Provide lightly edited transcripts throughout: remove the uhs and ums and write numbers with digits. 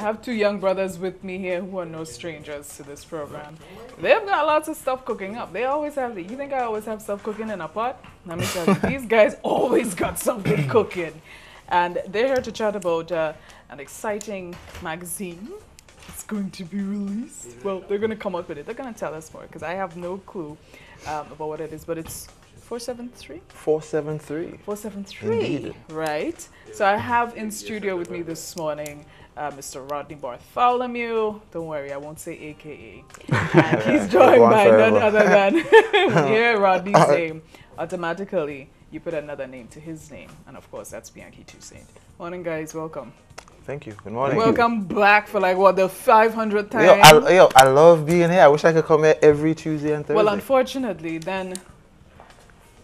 have two young brothers with me here who are no strangers to this program. They've got lots of stuff cooking up. They always have it. You think I always have stuff cooking in a pot? Let me tell you, these guys always got something cooking. And they're here to chat about an exciting magazine. It's going to be released. Well, they're going to come up with it. They're going to tell us more because I have no clue about what it is, but it's 473? 473. 473. Indeed. Right. So I have in studio with me this morning Mr. Rodney Bartholomew. Don't worry, I won't say AKA. And he's joined by none other than we hear Rodney's name. Automatically, you put another name to his name. And of course, that's Bianchi Toussaint. Morning, guys. Welcome. Thank you. Good morning. Welcome back for like, what, the 500th time? I love being here. I wish I could come here every Tuesday and Thursday. Well, unfortunately, then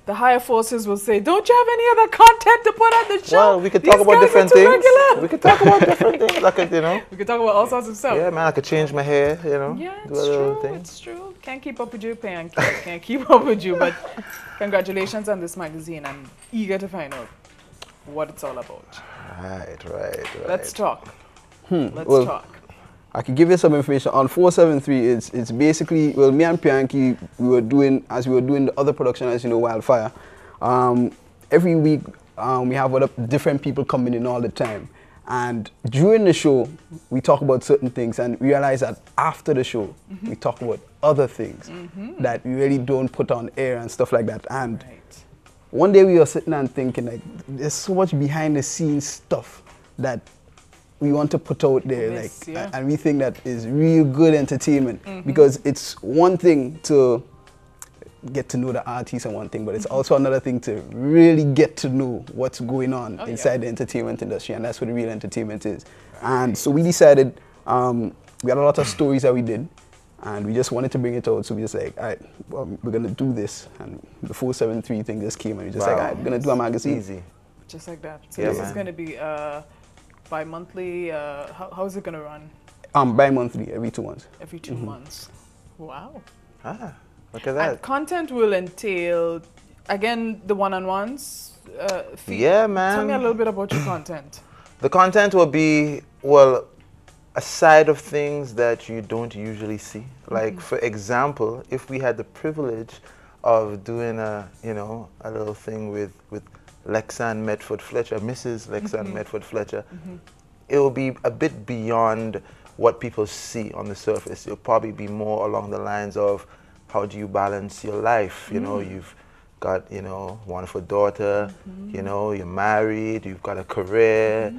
the higher forces will say, don't you have any other content to put on the show? Well, we could talk about different things. We could talk about different things. Like, you know. We could talk about all sorts of stuff. Yeah, man, I could change my hair, you know. Yeah, do a little thing. It's true. Can't keep up with you, Bianchi. Can't keep up with you, but congratulations on this magazine. I'm eager to find out what it's all about. Right. Let's talk. Let's talk. I can give you some information on 473. It's basically, well, me and Bianchi, we were doing the other production, as you know, Wildfire. Every week we have other different people coming in all the time, and during the show we talk about certain things, and realize that after the show we talk about other things that we really don't put on air and stuff like that. And one day we were sitting and thinking, like, there's so much behind the scenes stuff that we want to put out there, and we think that is real good entertainment, because it's one thing to get to know the artist and one thing, but it's also another thing to really get to know what's going on inside the entertainment industry, and that's what the real entertainment is. And so we decided, we had a lot of stories that we did, and we just wanted to bring it out. So we just like, all right, well, we're gonna do this, and the 473 thing just came, and we just like, all right, we're gonna do a magazine. Easy. Just like that. So this is gonna be bi-monthly. How is it gonna run? Bi-monthly, every 2 months. Every 2 months. Wow. Look at that. And content will entail, again, the one-on-ones. Yeah, man. Tell me a little bit about your content. The content will be, well, a side of things that you don't usually see. Like, for example, if we had the privilege of doing a little thing with Lexanne Medford Fletcher, Mrs. Lexanne Medford Fletcher, it will be a bit beyond what people see on the surface. It'll probably be more along the lines of, how do you balance your life? You know, you've got, wonderful daughter, you're married, you've got a career,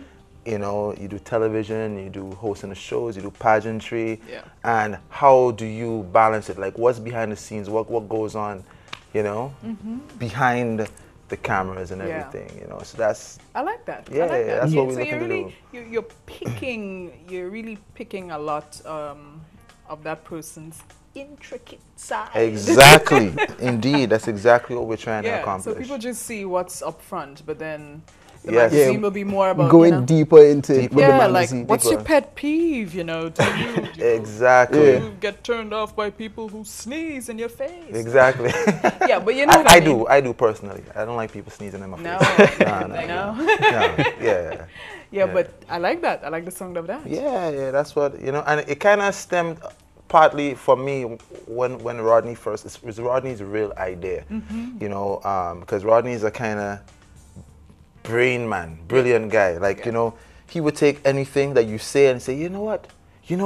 you do television, you do hosting of shows, you do pageantry, and how do you balance it? Like, what's behind the scenes? What goes on, behind the cameras and everything, So that's. I like that. Yeah, I like that. that's what we're so looking to do. You're really picking a lot of that person's intricate side. Exactly. Indeed, that's exactly what we're trying to accomplish. So people just see what's up front, but then the Yes. magazine will be more about going deeper into it with the like magazine. what's your pet peeve? Do Exactly. you get turned off by people who sneeze in your face? Exactly. Yeah, but you know what I mean. I do personally. I don't like people sneezing in my No. face. No. Yeah. Yeah, but I like that. I like the sound of that. Yeah, that's what, and it kind of stemmed partly for me when Rodney first, it was Rodney's real idea, because Rodney's a kind of brain man, brilliant guy. Like, he would take anything that you say and say, you know what,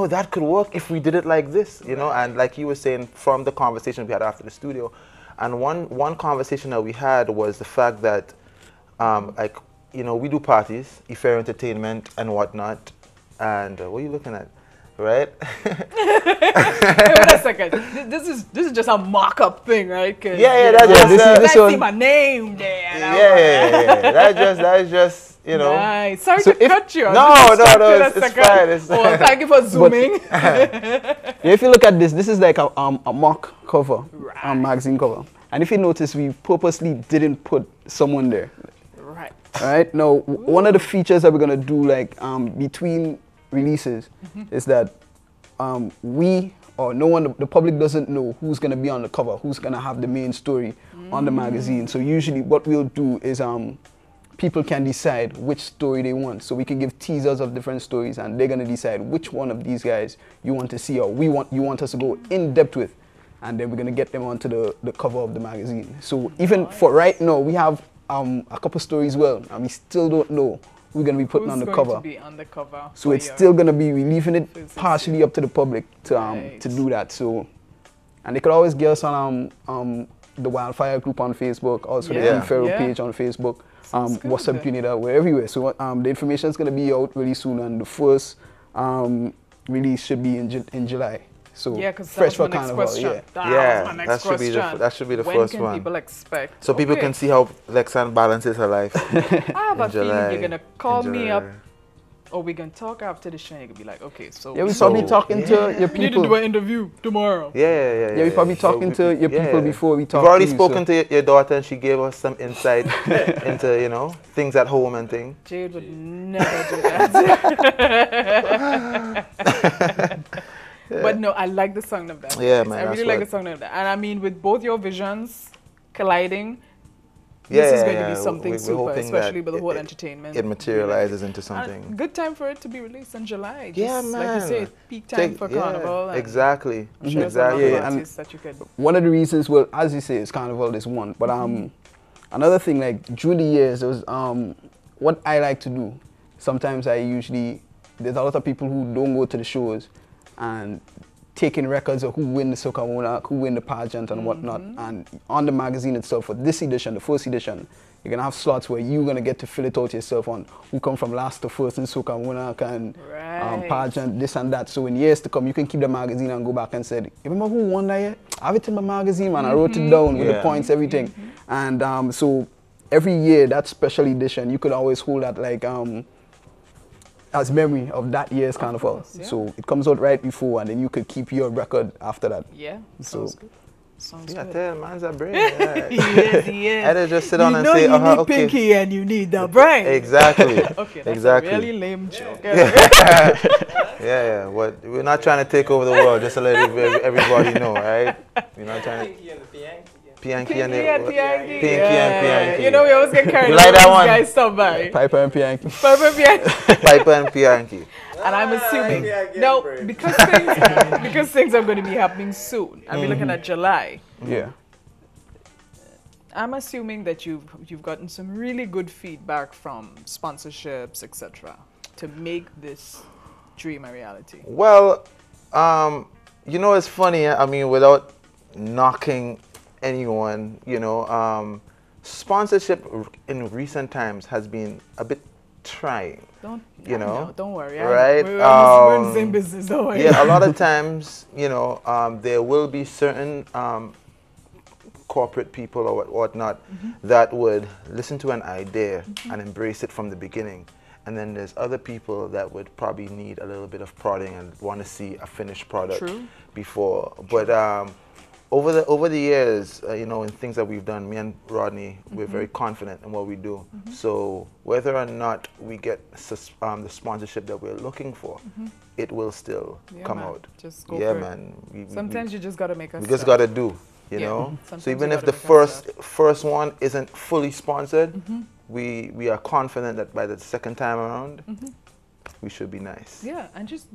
that could work if we did it like this, and like he was saying from the conversation we had after the studio. And one conversation that we had was the fact that, we do parties, Fair Entertainment and whatnot, and what are you looking at? Right? Wait a second. This is just a mock-up thing, right? Yeah, that's just. I see my name there. Yeah. That's just. Nice. Sorry to cut you. No, it's fine. Well, thank you for zooming. If you look at this is like a mock cover, a magazine cover. And if you notice, we purposely didn't put someone there. Right? Now, one of the features that we're going to do, like, between releases is that the public doesn't know who's going to be on the cover, who's going to have the main story on the magazine. So usually what we'll do is people can decide which story they want. So we can give teasers of different stories, and they're gonna decide which one of these guys you want to see, or you want us to go in depth with, and then we're gonna get them onto the cover of the magazine. So even for right now, we have a couple stories well, and we still don't know who we're gonna be putting on the cover. To be on the cover? So it's still gonna be, we're leaving it partially up to the public to do that. So, and they could always get us on the Wildfire group on Facebook, also the Pahraoh page on Facebook, WhatsApp Unida, we're everywhere. So the information is going to be out really soon, and the first release should be in July. So fresh for Carnival, that should be the first one. When can people expect? So people can see how Lexan balances her life. I have a feeling you're going to call me up, or we can talk after the show, and you can be like, okay, so... Yeah, we're probably talking to your people. We need to do an interview tomorrow. Yeah, we're probably talking to your people before we talk. We've already spoken to your daughter, and she gave us some insight into, you know, things at home and things. Jade would never do that. But no, I like the sound of that. Yeah, man. I really like the sound of that. And I mean, with both your visions colliding, this is going to be something super, especially with the whole entertainment. It materializes into something. And good time for it to be released in July. Yeah, man. Like you say, peak time for Carnival. Exactly. Exactly. And that you could. One of the reasons, well, as you say, is Carnival is one. But another thing, like during the years, there was what I like to do. Sometimes there's a lot of people who don't go to the shows and taking records of who win the Soca Monarch, who win the pageant and whatnot. And on the magazine itself, for this edition, the first edition, you're gonna have slots where you're gonna get to fill it out yourself on who come from last to first in Soca Monarch and pageant, this and that. So in years to come, you can keep the magazine and go back and say, remember who won that yet? I have it in my magazine, man. I wrote it down with the points, everything. And so every year, that special edition, you could always hold that like as memory of that year's Carnival. So it comes out right before, and then you could keep your record after that. Yeah, sounds good. Sounds good. Tell man's a brain. Yes. I'd just sit down and say, you need pinky and you need the brain. Exactly. Okay, that's a really lame joke. What, we're not trying to take over the world, just to let everybody know, right? We're not trying to... Pinky and Pianki. You know, we always get carried away like that with one. guys somebody. Piper and Pianki. Piper and Pianki. And I'm assuming, no, because things are going to be happening soon. I'll be looking at July. Yeah. I'm assuming that you've gotten some really good feedback from sponsorships, etc., to make this dream a reality. Well, you know, it's funny. I mean, without knocking anyone, you know, sponsorship in recent times has been a bit trying. Don't worry. Right? We're in the same business, don't worry. Yeah, a lot of times, you know, there will be certain corporate people or whatnot that would listen to an idea and embrace it from the beginning. And then there's other people that would probably need a little bit of prodding and want to see a finished product before. But over the years, you know, in things that we've done, me and Rodney, we're very confident in what we do. So whether or not we get the sponsorship that we're looking for, it will still come out. Just go for man. Sometimes you just got to make a We just got to do, you know. So even if the first one isn't fully sponsored, we are confident that by the second time around, we should be nice. Yeah, and just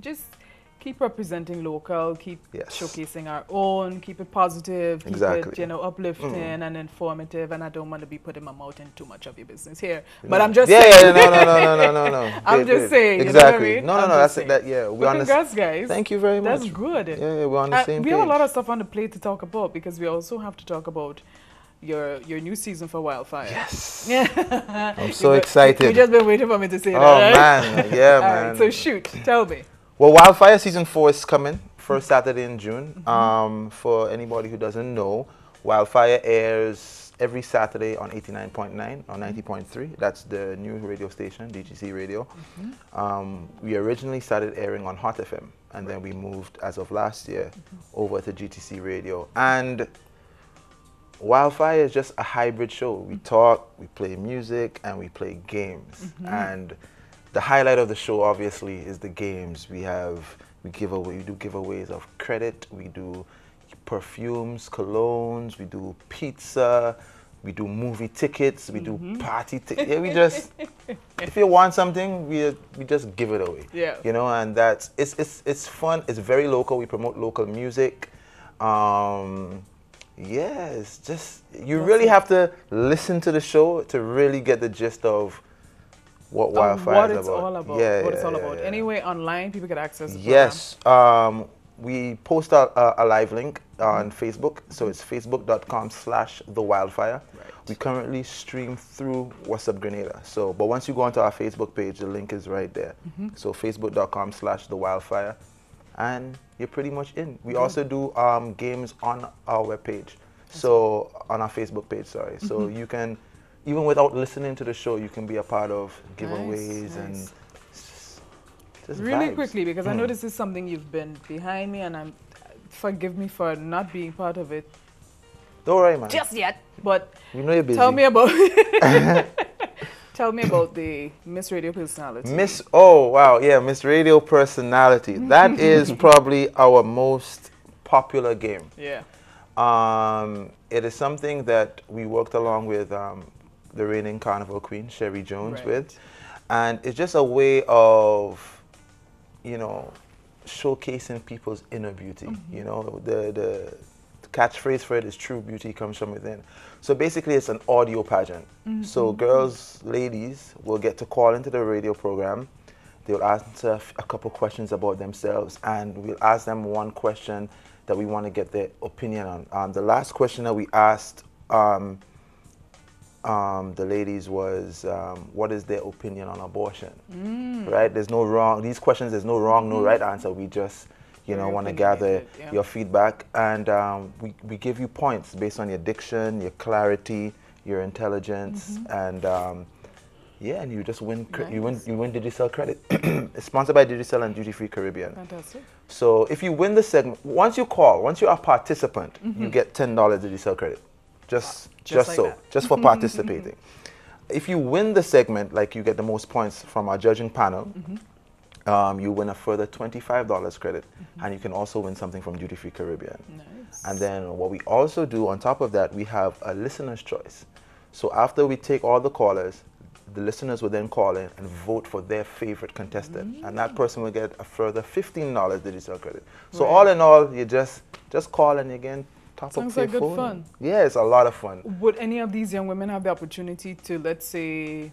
keep representing local, keep showcasing our own, keep it positive, keep it, you know, uplifting and informative. And I don't want to be putting my mouth in too much of your business here, but I'm just saying. No. I'm just saying. Exactly. You know what I mean? No. That's that. Yeah. Well, congrats, guys. Thank you very much. That's good. Yeah, we're on the same page. We have a lot of stuff on the plate to talk about because we also have to talk about your new season for Wildfire. Yes. I'm so excited. You've just been waiting for me to say that. Oh man, yeah, man. Right, so shoot, tell me. Well, Wildfire Season 4 is coming, first Saturday in June. For anybody who doesn't know, Wildfire airs every Saturday on 89.9 or 90.3. That's the new radio station, DGC Radio. We originally started airing on Hot FM, and then we moved, as of last year, over to GTC Radio. And Wildfire is just a hybrid show. We talk, we play music, and we play games. And the highlight of the show, obviously, is the games. We do giveaways of credit. We do perfumes, colognes. We do pizza. we do movie tickets, we do party tickets. Yeah, we just, if you want something, we just give it away. Yeah. You know, and that's, it's fun. It's very local. We promote local music. Yeah, it's just, you really have to listen to the show to really get the gist of what Wildfire is about. All about. Yeah, what it's all yeah, about. yeah. Anyway, online, people get access to the Yes. We post a live link on Facebook. So it's facebook.com/thewildfire. Right. We currently stream through What's Up Grenada. So, but once you go onto our Facebook page, the link is right there. So facebook.com/thewildfire. And you're pretty much in. We also do games on our webpage. So on our Facebook page, sorry. So you can, even without listening to the show, you can be a part of giveaways and just really vibes. quickly, because I know this is something you've been behind me, and forgive me for not being part of it Don't worry, man. just yet. But We know you're busy. tell me about tell me about the Miss Radio personality. Oh wow, yeah, Miss Radio personality. That is probably our most popular game. Yeah. It is something that we worked along with the reigning Carnival Queen, Sherry Jones, Right. with. And it's just a way of, you know, showcasing people's inner beauty. You know, the catchphrase for it is true beauty comes from within. So basically it's an audio pageant. So girls, ladies will get to call into the radio program. They'll answer a couple questions about themselves, and we'll ask them one question that we want to get their opinion on. The last question that we asked the ladies was, what is their opinion on abortion? Right? There's no wrong, these questions, there's no wrong, no right answer. We just, you know, want to gather your feedback, and we give you points based on your diction, your clarity, your intelligence, and yeah, and you just win. You win Digicel credit. It's sponsored by Digicel and Duty Free Caribbean. Fantastic. So if you win the segment, once you call, once you're a participant, you get $10 Digicel credit. Just like so, that. just for participating. If you win the segment, like you get the most points from our judging panel, you win a further $25 credit, and you can also win something from Duty Free Caribbean. Nice. And then what we also do on top of that, we have a listener's choice. So after we take all the callers, the listeners will then call in and vote for their favorite contestant, and that person will get a further $15 Digicel credit. So all in all, you just call and again top Sounds up your like good phone. fun. Yeah, it's a lot of fun. Would any of these young women have the opportunity to, let's say,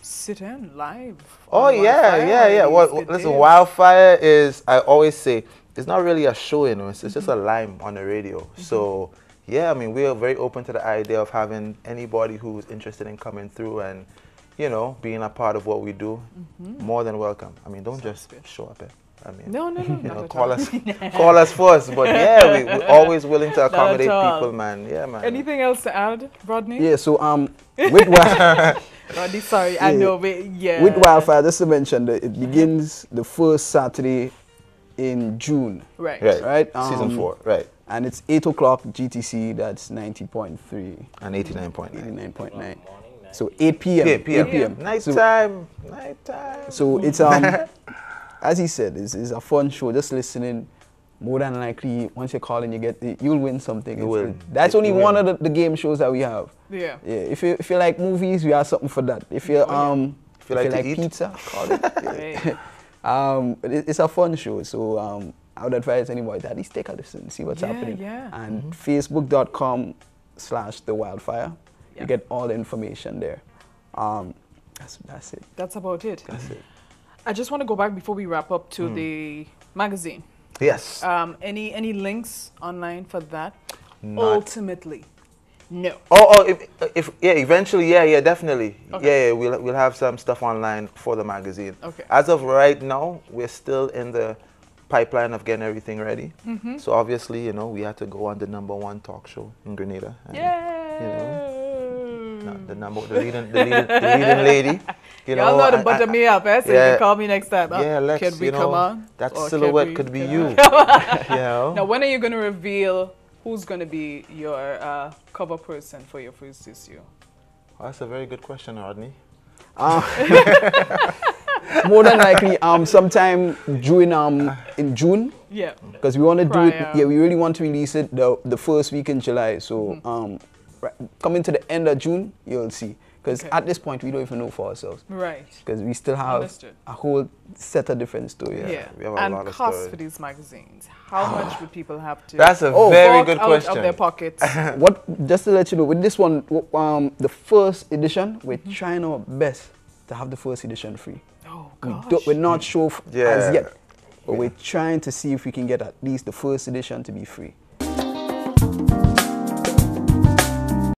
sit in live? Oh on yeah, Wildfire yeah, yeah. on Well, these good listen, days? Wildfire is, I always say, it's not really a show, you know. It's just a line on the radio. So yeah, I mean, we are very open to the idea of having anybody who's interested in coming through and, you know, being a part of what we do. More than welcome. I mean, don't just show up. I mean, No, you not know, at call all. us, call us first. But yeah, we're always willing to accommodate all. people, man. Yeah, man. Anything else to add, Rodney? Yeah, so with Rodney, sorry, I know, but yeah. with Wildfire, just to mention that it begins the first Saturday in June. Right. Right. Right? Season 4. Right. And it's 8 o'clock GTC, that's 90.3, And 89.9. 89.9. So 8 p.m. 8 p.m. 8 p.m. Nighttime. Nighttime. So it's as he said, it's a fun show. Just listening, more than likely, once you call and you'll win something. You will. That's only one of the game shows that we have. Yeah. Yeah. If you like movies, we have something for that. If you If you like to eat. pizza, call it. Right. It's a fun show. So I would advise anybody to at least take a listen, see what's happening. Yeah. And facebook.com/thewildfire. Yeah. You get all the information there. That's it. That's about it. That's it. I just want to go back before we wrap up to the magazine. Yes. Any links online for that? Not- Ultimately, no. if eventually, yeah, definitely. Okay. Yeah, we'll have some stuff online for the magazine. Okay. As of right now, we're still in the pipeline of getting everything ready. So obviously, you know, we had to go on the #1 talk show in Grenada. And, the leading lady. You Y'all know to butter me up, eh? So you can call me next time. Yeah, let's, Can we you know, come on? that Or silhouette can we- could be you. Now, when are you going to reveal who's going to be your cover person for your first issue? Well, that's a very good question, Rodney. More than likely, sometime during in June, Yeah. because we want to do it. Prior. Yeah, we really want to release it the first week in July. So coming to the end of June, you'll see. Because at this point, we don't even know for ourselves. Right. Because we still have a whole set of different stories. Yeah. We have a and lot of cost stories. for these magazines. How much would people have to That's a very good out question. of their pockets? Just to let you know, with this one, the first edition, we're trying our best to have the first edition free. Oh, gosh. We're not sure as yet, but Yeah. we're trying to see if we can get at least the first edition to be free.